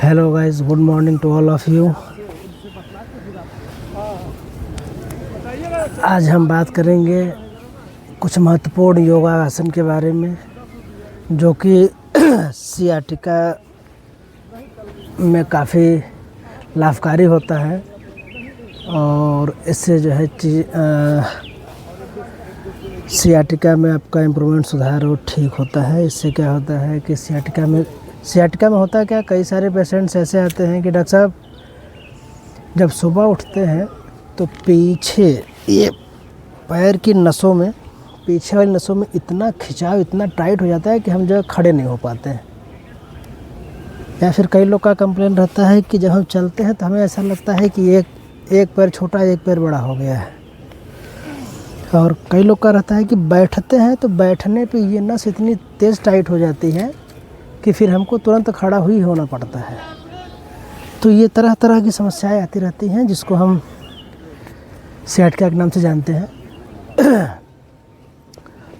Hello guys, good morning to all of you. आज हम बात करेंगे कुछ महत्वपूर्ण योगा आसन के बारे में, जो कि सियाटिका में काफ़ी लाभकारी होता है और इससे जो है सियाटिका में आपका इम्प्रूवमेंट, सुधार और ठीक होता है। इससे क्या होता है कि सियाटिका में होता है क्या, कई सारे पेशेंट्स ऐसे आते हैं कि डॉक्टर साहब जब सुबह उठते हैं तो पीछे ये पैर की नसों में, पीछे वाली नसों में इतना खिंचाव, इतना टाइट हो जाता है कि हम जो है खड़े नहीं हो पाते हैं। या फिर कई लोग का कंप्लेन रहता है कि जब हम चलते हैं तो हमें ऐसा लगता है कि एक पैर छोटा, एक पैर बड़ा हो गया है। और कई लोग का रहता है कि बैठते हैं तो बैठने पे ये नस इतनी तेज़ टाइट हो जाती है कि फिर हमको तुरंत खड़ा ही होना पड़ता है। तो ये तरह तरह की समस्याएं आती रहती हैं, जिसको हम सियाटिका के नाम से जानते हैं।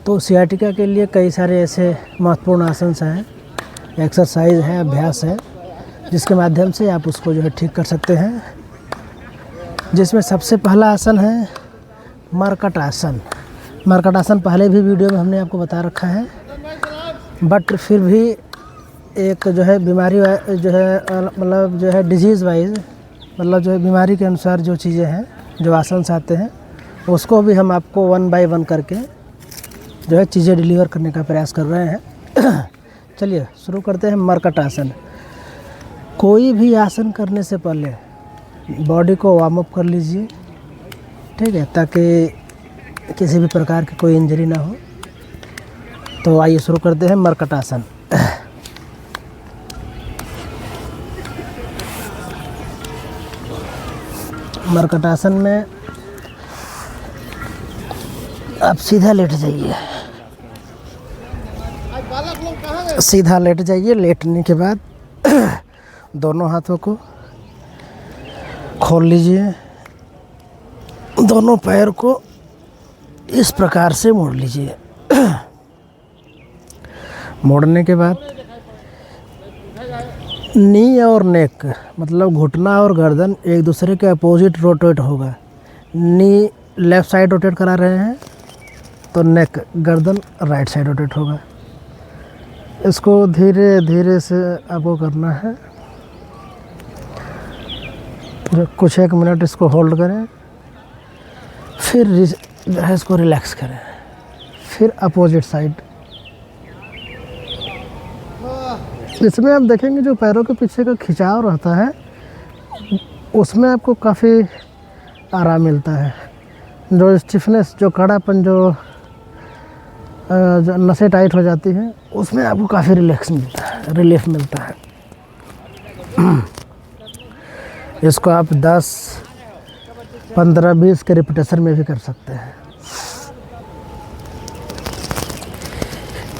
तो सियाटिका के लिए कई सारे ऐसे महत्वपूर्ण आसन हैं, एक्सरसाइज है, अभ्यास है, जिसके माध्यम से आप उसको जो है ठीक कर सकते हैं। जिसमें सबसे पहला आसन है मरकट आसन। मरकट आसन पहले भी वीडियो में हमने आपको बता रखा है, बट फिर भी एक जो है बीमारी जो है, मतलब जो है डिजीज़ वाइज, मतलब जो है बीमारी के अनुसार जो चीज़ें हैं, जो आसन आते हैं, उसको भी हम आपको 1 बाय 1 करके जो है चीज़ें डिलीवर करने का प्रयास कर रहे हैं। चलिए शुरू करते हैं मरकट आसन। कोई भी आसन करने से पहले बॉडी को वार्म अप कर लीजिए, ठीक है, ताकि किसी भी प्रकार की कोई इंजरी ना हो। तो आइए शुरू करते हैं मरकट आसन। मरकट आसन में आप सीधा लेट जाइए, सीधा लेट जाइए। लेटने के बाद दोनों हाथों को खोल लीजिए, दोनों पैर को इस प्रकार से मोड़ लीजिए। मोड़ने के बाद नी और नेक, मतलब घुटना और गर्दन एक दूसरे के अपोजिट रोटेट होगा। नी लेफ़्ट साइड रोटेट करा रहे हैं तो नेक, गर्दन राइट साइड रोटेट होगा। इसको धीरे धीरे से आपको करना है। जो कुछ 1 मिनट इसको होल्ड करें, फिर जो है इसको रिलैक्स करें, फिर अपोजिट साइड। इसमें आप देखेंगे जो पैरों के पीछे का खिंचाव रहता है, उसमें आपको काफ़ी आराम मिलता है। जो स्टिफनेस, जो कड़ापन, जो नसें टाइट हो जाती हैं, उसमें आपको काफ़ी रिलैक्स मिलता है, रिलीफ मिलता है। इसको आप 10, 15, 20 के रिपीटेशन में भी कर सकते हैं।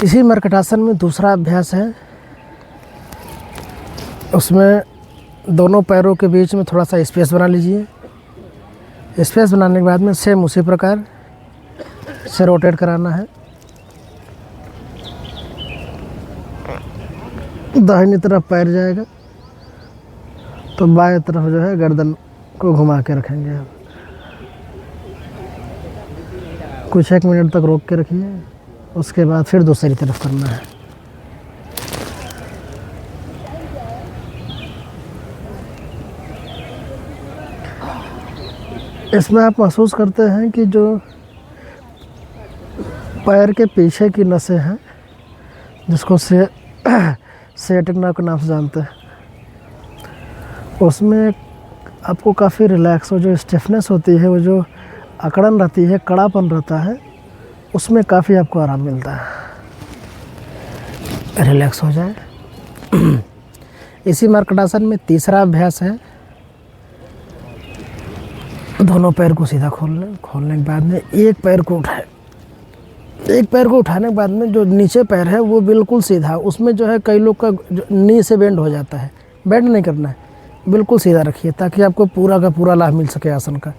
इसी मरकट आसन में दूसरा अभ्यास है, उसमें दोनों पैरों के बीच में थोड़ा सा स्पेस बना लीजिए। स्पेस बनाने के बाद में सेम उसी प्रकार से रोटेट कराना है। दाहिनी तरफ पैर जाएगा तो बाएं तरफ जो है गर्दन को घुमा के रखेंगे आप। कुछ 1 मिनट तक रोक के रखिए, उसके बाद फिर दूसरी तरफ करना है। इसमें आप महसूस करते हैं कि जो पैर के पीछे की नसें हैं, जिसको सियाटिक नर्व के नाम से जानते हैं, उसमें आपको काफ़ी रिलैक्स, और जो स्टिफनेस होती है, वो जो अकड़न रहती है, कड़ापन रहता है, उसमें काफ़ी आपको आराम मिलता है। रिलैक्स हो जाए। इसी मरकट आसन में तीसरा अभ्यास है, दोनों पैर को सीधा खोल लें। खोलने के बाद में एक पैर को उठाएं। एक पैर को उठाने के बाद में जो नीचे पैर है वो बिल्कुल सीधा, उसमें जो है कई लोग का नी से बेंड हो जाता है। बेंड नहीं करना है, बिल्कुल सीधा रखिए ताकि आपको पूरा का पूरा लाभ मिल सके आसन का।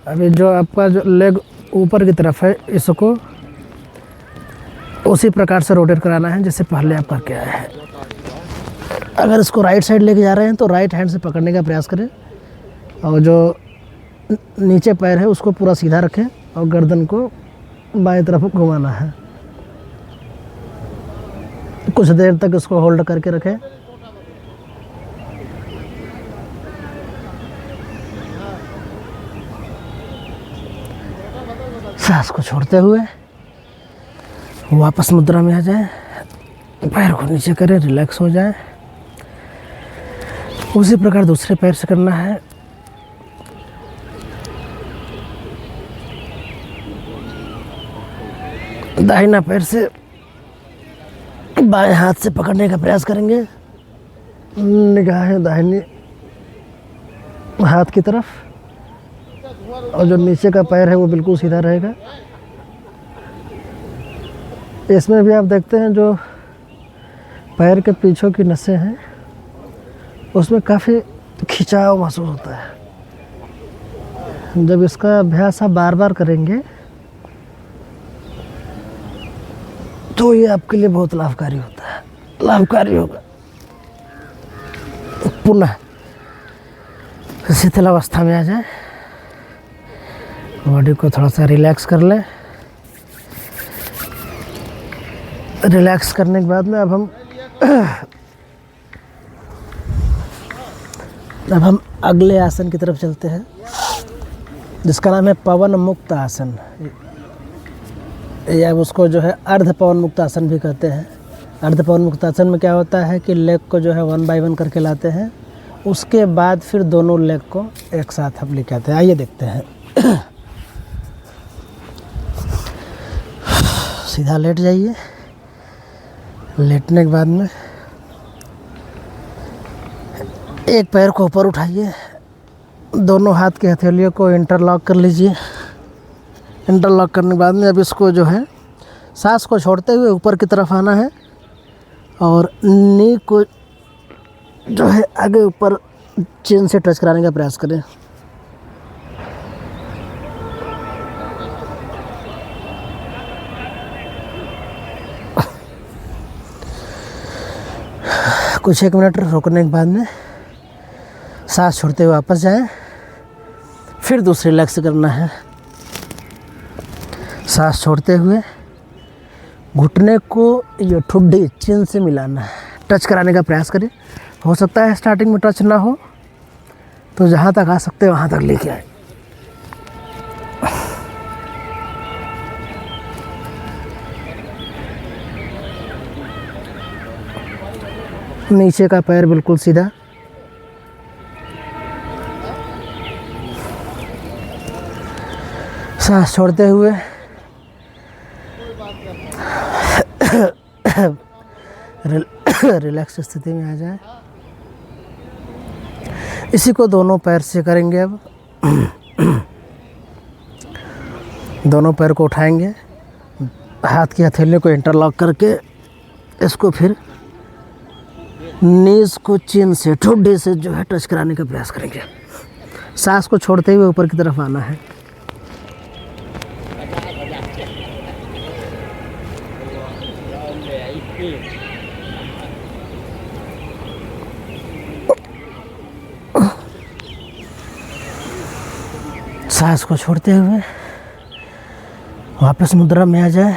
अभी जो आपका जो लेग ऊपर की तरफ है, इसको उसी प्रकार से रोटेट कराना है जैसे पहले आप करके आए हैं। अगर इसको राइट साइड लेके जा रहे हैं तो राइट हैंड से पकड़ने का प्रयास करें और जो नीचे पैर है उसको पूरा सीधा रखें और गर्दन को बाएं तरफ घुमाना है। कुछ देर तक इसको होल्ड करके रखें। सांस को छोड़ते हुए वापस मुद्रा में आ जाए, पैर को नीचे करें, रिलैक्स हो जाए। उसी प्रकार दूसरे पैर से करना है। दाहिना पैर से बाएं हाथ से पकड़ने का प्रयास करेंगे, निगाहें दाहिनी हाथ की तरफ, और जो नीचे का पैर है वो बिल्कुल सीधा रहेगा। इसमें भी आप देखते हैं जो पैर के पीछे की नसें हैं उसमें काफ़ी खिंचाव महसूस होता है। जब इसका अभ्यास आप बार बार करेंगे तो ये आपके लिए बहुत लाभकारी होता है, लाभकारी होगा। पुनः शिथिल अवस्था में आ जाए, बॉडी को थोड़ा सा रिलैक्स कर लें। रिलैक्स करने के बाद में अब हम अगले आसन की तरफ चलते हैं जिसका नाम है पवन मुक्त आसन, या उसको जो है अर्ध पवन मुक्त आसन भी कहते हैं। अर्ध पवन मुक्त आसन में क्या होता है कि लेग को जो है 1 बाय 1 करके लाते हैं, उसके बाद फिर दोनों लेग को एक साथ हम लेके आते हैं। आइए देखते हैं। सीधा लेट जाइए। लेटने के बाद में एक पैर को ऊपर उठाइए, दोनों हाथ की हथेलियों को इंटरलॉक कर लीजिए। इंटरलॉक करने के बाद में अब इसको जो है सांस को छोड़ते हुए ऊपर की तरफ आना है और नी को जो है आगे ऊपर चिन से टच कराने का प्रयास करें। कुछ 1 मिनट रोकने के बाद में सांस छोड़ते हुए वापस जाएं। फिर दूसरे लेग से करना है। सांस छोड़ते हुए घुटने को ये ठुड्डी चिन से मिलाना है, टच कराने का प्रयास करें। हो सकता है स्टार्टिंग में टच ना हो तो जहाँ तक आ सकते हैं वहाँ तक लेके आए। नीचे का पैर बिल्कुल सीधा। सांस छोड़ते हुए रिलैक्स स्थिति में आ जाए। इसी को दोनों पैर से करेंगे। अब दोनों पैर को उठाएंगे, हाथ की हथेलियों को इंटरलॉक करके इसको फिर नीज को चिन से ठुड्डी से जो है टच कराने का प्रयास करेंगे। सांस को छोड़ते हुए ऊपर की तरफ आना है। सांस को छोड़ते हुए वापस मुद्रा में आ जाए।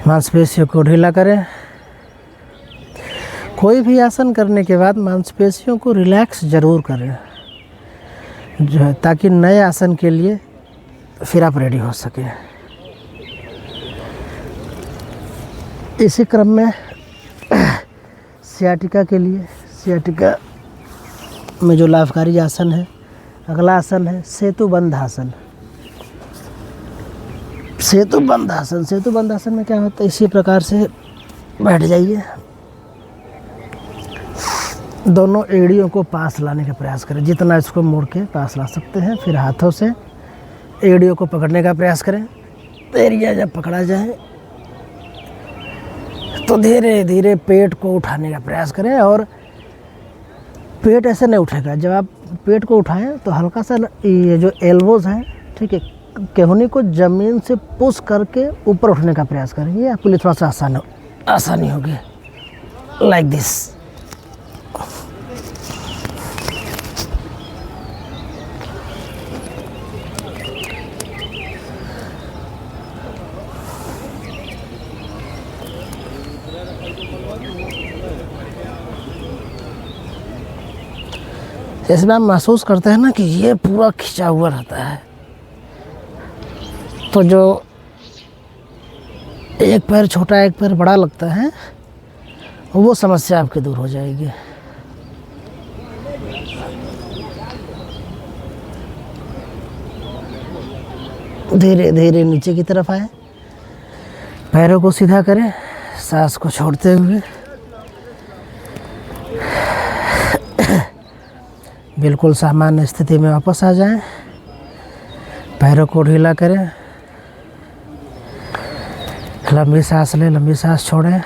मांसपेशियों को ढीला करें। कोई भी आसन करने के बाद मांसपेशियों को रिलैक्स ज़रूर करें जो है, ताकि नए आसन के लिए फिर आप रेडी हो सकें। इसी क्रम में सियाटिका के लिए, सियाटिका में जो लाभकारी आसन है, अगला आसन है सेतुबंध आसन। सेतुबंध आसन, सेतुबंध आसन में क्या होता है, इसी प्रकार से बैठ जाइए। दोनों एड़ियों को पास लाने का प्रयास करें, जितना इसको मोड़ के पास ला सकते हैं। फिर हाथों से एड़ियों को पकड़ने का प्रयास करें। एड़ियाँ जब पकड़ा जाए तो धीरे धीरे पेट को उठाने का प्रयास करें, और पेट ऐसे नहीं उठेगा। जब आप पेट को उठाएं तो हल्का सा ये जो एल्बोज हैं, ठीक है, केहूनी को ज़मीन से पुश करके ऊपर उठने का प्रयास करें। ये आपके लिए थोड़ा सा आसानी होगी, लाइक दिस। जैसे में आप महसूस करते हैं ना कि ये पूरा खिंचा हुआ रहता है, तो जो एक पैर छोटा एक पैर बड़ा लगता है वो समस्या आपकी दूर हो जाएगी। धीरे धीरे नीचे की तरफ आए, पैरों को सीधा करें, सांस को छोड़ते हुए बिल्कुल सामान्य स्थिति में वापस आ जाएं। पैरों को ढीला करें, लंबी सांस लें, लंबी सांस छोड़ें,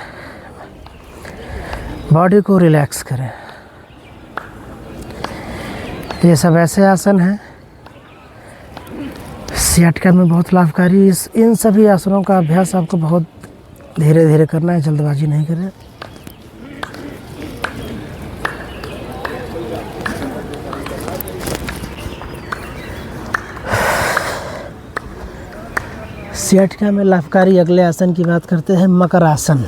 बॉडी को रिलैक्स करें। ये सब ऐसे आसन हैं सियाटिका में बहुत लाभकारी। इन सभी आसनों का अभ्यास आपको बहुत धीरे धीरे करना है, जल्दबाजी नहीं करें। सियाटिका में लाभकारी अगले आसन की बात करते हैं, मकर आसन।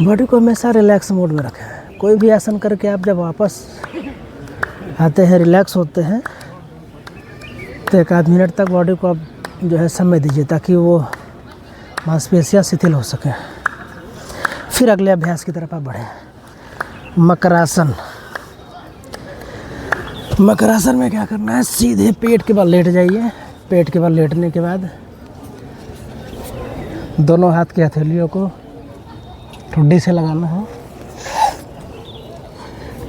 बॉडी को हमेशा रिलैक्स मोड में रखें। कोई भी आसन करके आप जब वापस आते हैं, रिलैक्स होते हैं, तो 1 आध मिनट तक बॉडी को आप जो है समय दीजिए ताकि वो मांसपेशियां शिथिल हो सकें। फिर अगले अभ्यास की तरफ आप बढ़ें। मकर आसन। मकर आसन में क्या करना है, सीधे पेट के बल लेट जाइए। पेट के बल लेटने के बाद दोनों हाथ की हथेलियों को ठुड्डी से लगाना है।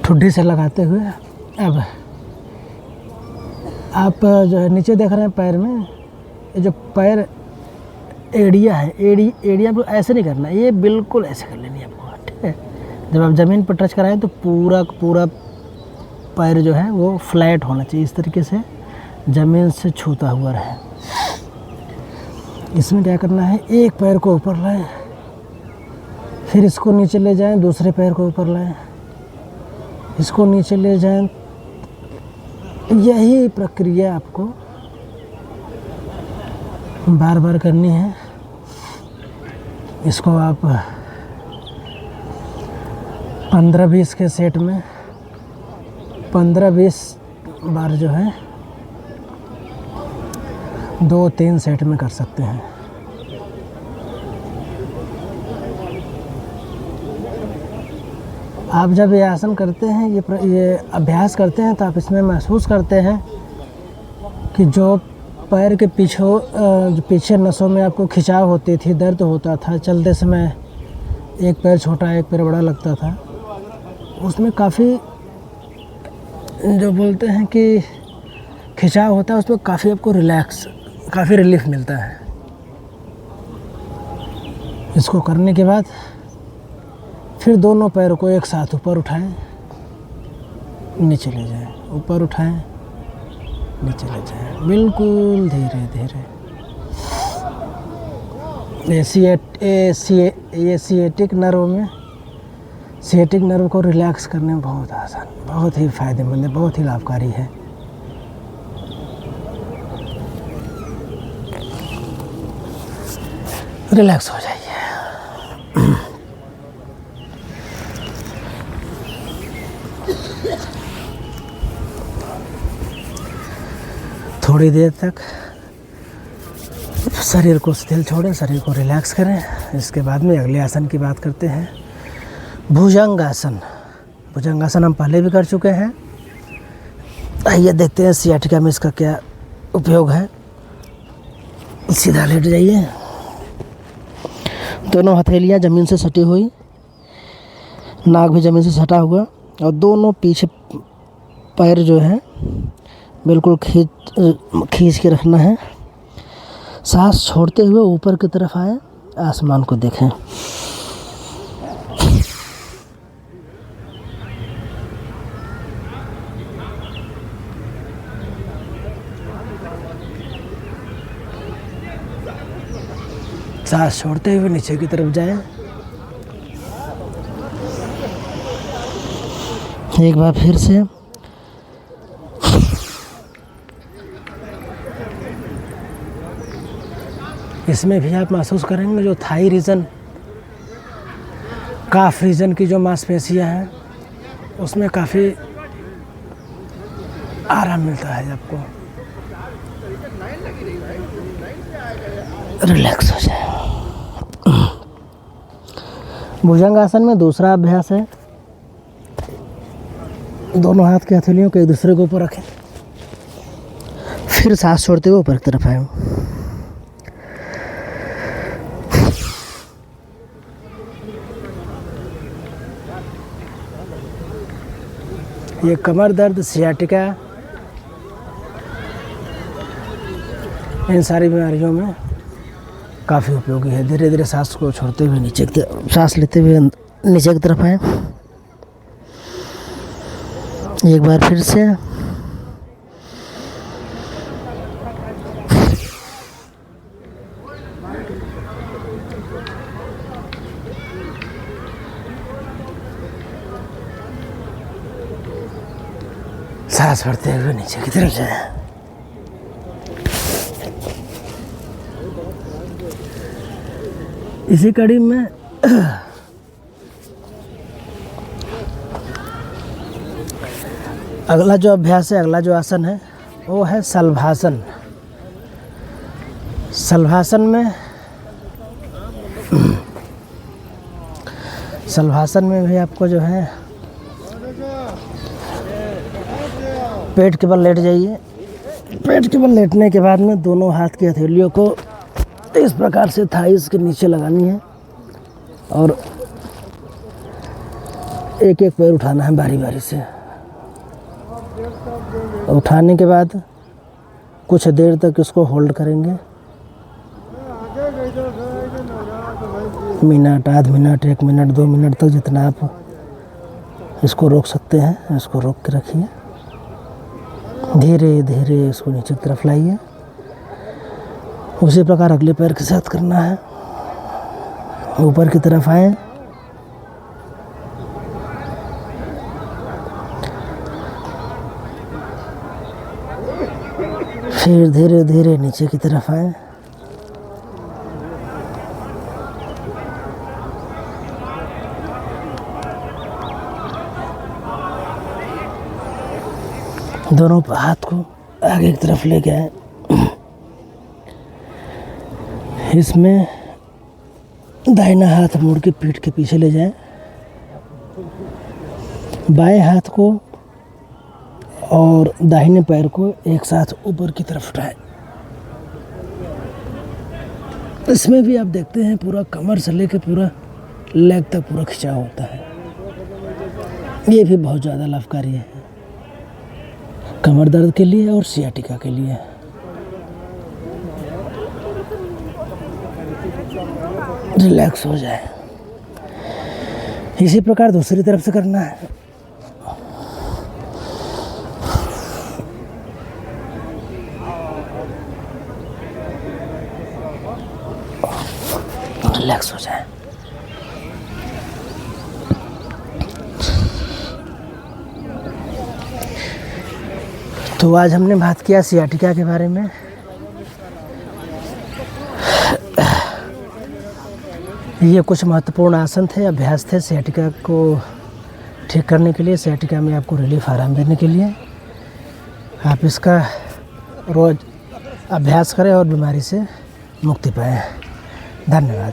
ठुड्डी से लगाते हुए अब आप जो है नीचे देख रहे हैं पैर में, ये जो पैर एड़िया है, एड़िया को ऐसे नहीं करना, ये बिल्कुल ऐसे कर लेनी है आपको, ठीक है। जब आप ज़मीन पर टच कराएं तो पूरा पैर जो है वो फ्लैट होना चाहिए, इस तरीके से ज़मीन से छूता हुआ रहे। इसमें क्या करना है, एक पैर को ऊपर लाएं, फिर इसको नीचे ले जाएं, दूसरे पैर को ऊपर लाएं, इसको नीचे ले जाएं। यही प्रक्रिया आपको बार बार करनी है। इसको आप 15-20 के सेट में 15-20 बार जो है 2-3 सेट में कर सकते हैं। आप जब ये आसन करते हैं, ये अभ्यास करते हैं, तो आप इसमें महसूस करते हैं कि जो पैर के पीछे नसों में आपको खिंचाव होती थी, दर्द होता था, चलते समय एक पैर छोटा एक पैर बड़ा लगता था, उसमें काफ़ी जो बोलते हैं कि खिंचाव होता है, उसमें काफ़ी आपको काफ़ी रिलीफ मिलता है। इसको करने के बाद फिर दोनों पैरों को एक साथ ऊपर उठाएं, नीचे ले जाएं, ऊपर उठाएं, नीचे ले जाएं, बिल्कुल धीरे धीरे। ये सिएटिक नर्व को रिलैक्स करने में बहुत आसान, बहुत ही फ़ायदेमंद है, बहुत ही लाभकारी है। रिलैक्स हो जाइए। थोड़ी देर तक शरीर को शिथिल छोड़ें, शरीर को रिलैक्स करें। इसके बाद में अगले आसन की बात करते हैं, भुजंगासन। भुजंगासन हम पहले भी कर चुके हैं। आइए देखते हैं सियाटिका में इसका क्या उपयोग है। सीधा लेट जाइए, दोनों हथेलियां ज़मीन से सटी हुई, नाक भी ज़मीन से सटा हुआ, और दोनों पीछे पैर जो है बिल्कुल खींच के रखना है। सांस छोड़ते हुए ऊपर की तरफ आए, आसमान को देखें। सांस छोड़ते हुए नीचे की तरफ जाएं। एक बार फिर से इसमें भी आप महसूस करेंगे जो थाई रीजन, काफ रीजन की जो मांसपेशियां हैं उसमें काफ़ी आराम मिलता है आपको। रिलैक्स हो जाए। भुजंगासन में दूसरा अभ्यास है, दोनों हाथ की हथेलियों को एक दूसरे के ऊपर रखें, फिर सांस छोड़ते हुए ऊपर की तरफ आए। ये कमर दर्द, सियाटिका, इन सारी बीमारियों में काफ़ी उपयोगी है। धीरे धीरे सांस को छोड़ते हुए नीचे की तरफ, सांस लेते हुए नीचे की तरफ आए। एक बार फिर से सांस भरते हुए नीचे की तरफ जाए। इसी कड़ी में अगला जो अभ्यास है, अगला जो आसन है वो है शलभासन। शलभासन में भी आपको जो है पेट के बल लेट जाइए। पेट के बल लेटने के बाद में दोनों हाथ की हथेलियों को इस प्रकार से थाइस के नीचे लगानी है और एक एक पैर उठाना है बारी बारी से। उठाने के बाद कुछ देर तक इसको होल्ड करेंगे, मिनट, आध मिनट, 1 मिनट, 2 मिनट तक, जितना आप इसको रोक सकते हैं इसको रोक के रखिए। धीरे धीरे इसको नीचे की तरफ लाइए। उसी प्रकार अगले पैर के साथ करना है। ऊपर की तरफ आए, फिर धीरे धीरे नीचे की तरफ आए। दोनों हाथ को आगे की तरफ लेके आए। इसमें दाहिना हाथ मुड़ के पीठ के पीछे ले जाएं। बाएं हाथ को और दाहिने पैर को एक साथ ऊपर की तरफ उठाएं। इसमें भी आप देखते हैं पूरा कमर से लेकर पूरा लेग तक पूरा खिंचाव होता है। ये भी बहुत ज़्यादा लाभकारी है कमर दर्द के लिए और सियाटिका के लिए। रिलैक्स हो जाए। इसी प्रकार दूसरी तरफ से करना है। रिलैक्स हो जाए। तो आज हमने बात किया सियाटिका के बारे में। ये कुछ महत्वपूर्ण आसन थे, अभ्यास थे सियाटिका को ठीक करने के लिए, सियाटिका में आपको रिलीफ, आराम देने के लिए। आप इसका रोज़ अभ्यास करें और बीमारी से मुक्ति पाएं। धन्यवाद।